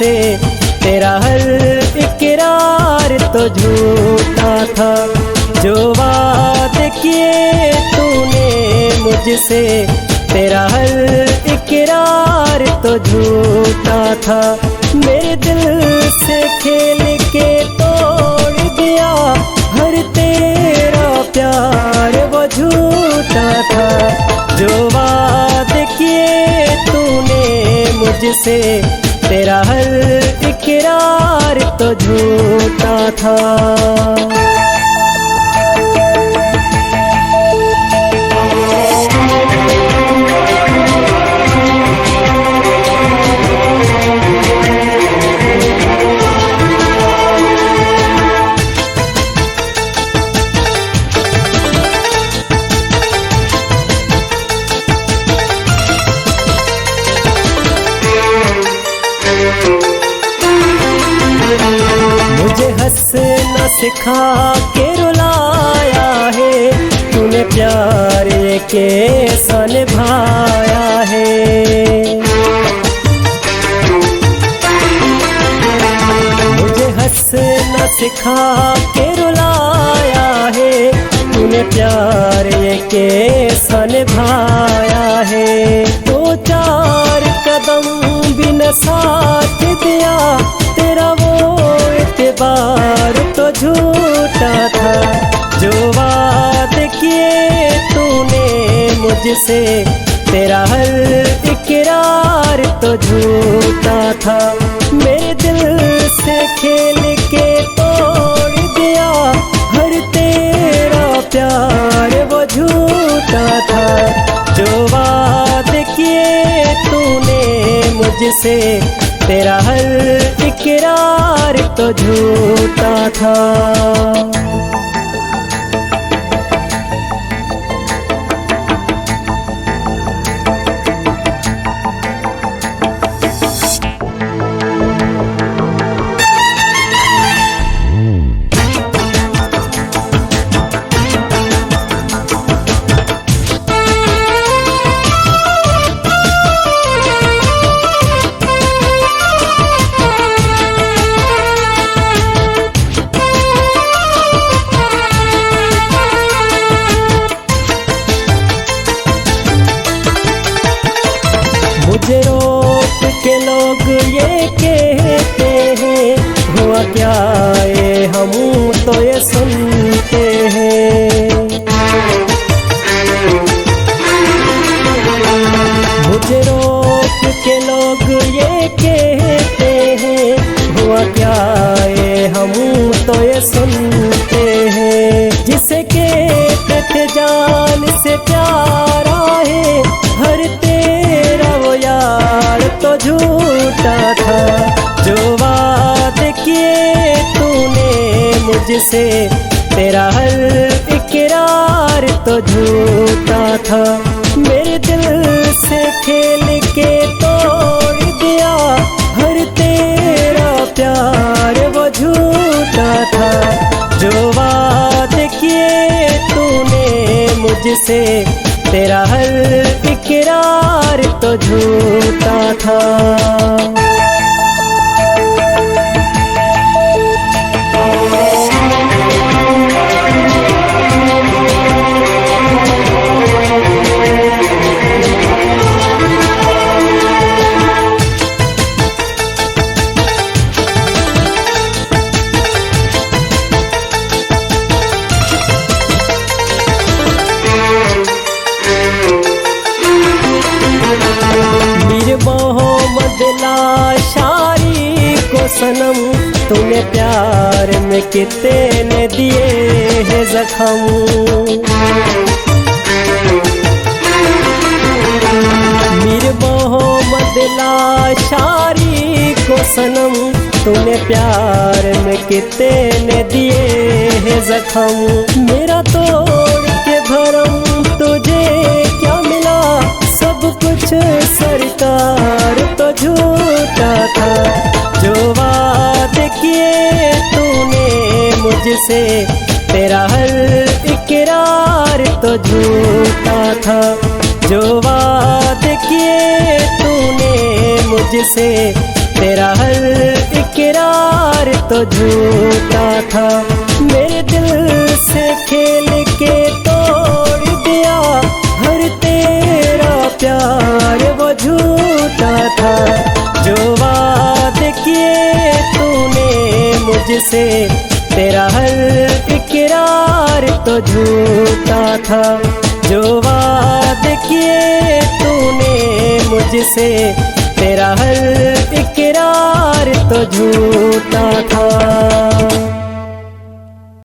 मुझसे, तेरा हर इकरार तो झूठा था। जो वादे किए तूने मुझसे, तेरा हर इकरार तो झूठा था। मेरे दिल से खेल के तोड़ दिया हर तेरा प्यार वो झूठा था। जो वादे किए तूने मुझसे, तेरा हर इकरार तो झूठा था। मुझे हंसना सिखा के रुलाया है, तूने प्यार के सन भाया है। मुझे हंसना सिखा के रुलाया है, तूने प्यार के सन भाया है। दो चार कदम भी न साथ दिया, तेरा वो एतबार तो झूठा था। जो वादे किए तूने मुझसे, तेरा हर इकरार तो झूठा था। मेरे दिल से खेल के तोड़ दिया हर तेरा प्यार वो झूठा था। जो वादे किए तूने मुझसे, तेरा हर इकरार तो झूठा था। मुझे रोक के लोग ये कहते हैं, हुआ क्या है हम तो ये सुनते हैं। मुझे रोक के लोग ये कहते हैं, हुआ क्या है हम तो ये सुनते हैं। जिसे कहते थे जान से प्यारा है, हर तेरा वो यार तो झूठा था। जो वादे किए तूने मुझसे, तेरा हर इकरार तो झूठा था। मेरे दिल से खेल के तोड़ दिया हर तेरा प्यार वो झूठा था। जो वादे किए तूने मुझसे, तेरा हर इकरार तो झूठा था। लाशारी को सनम, तूने प्यार में कितने दिए हैं जख्म। मीर मोहम्मद लाशारी को सनम, तूने प्यार में कितने दिए हैं जख्म। मेरा तोड़ के भरम तुझे क्या मिला, सब कुछ सरकार तो झूठा था। जो वादे किए तूने मुझसे, तेरा हर इकरार तो झूठा था। जो वादे किए तूने मुझसे, तेरा हर इकरार तो झूठा था। मेरे दिल से खेल के तोड़ दिया हर तेरा प्यार वो झूठा था। जो वादे किए तूने मुझसे तेरा हर इकरार तो झूठा था। जो वादे किए तूने मुझसे तेरा हर इकरार तो झूठा था।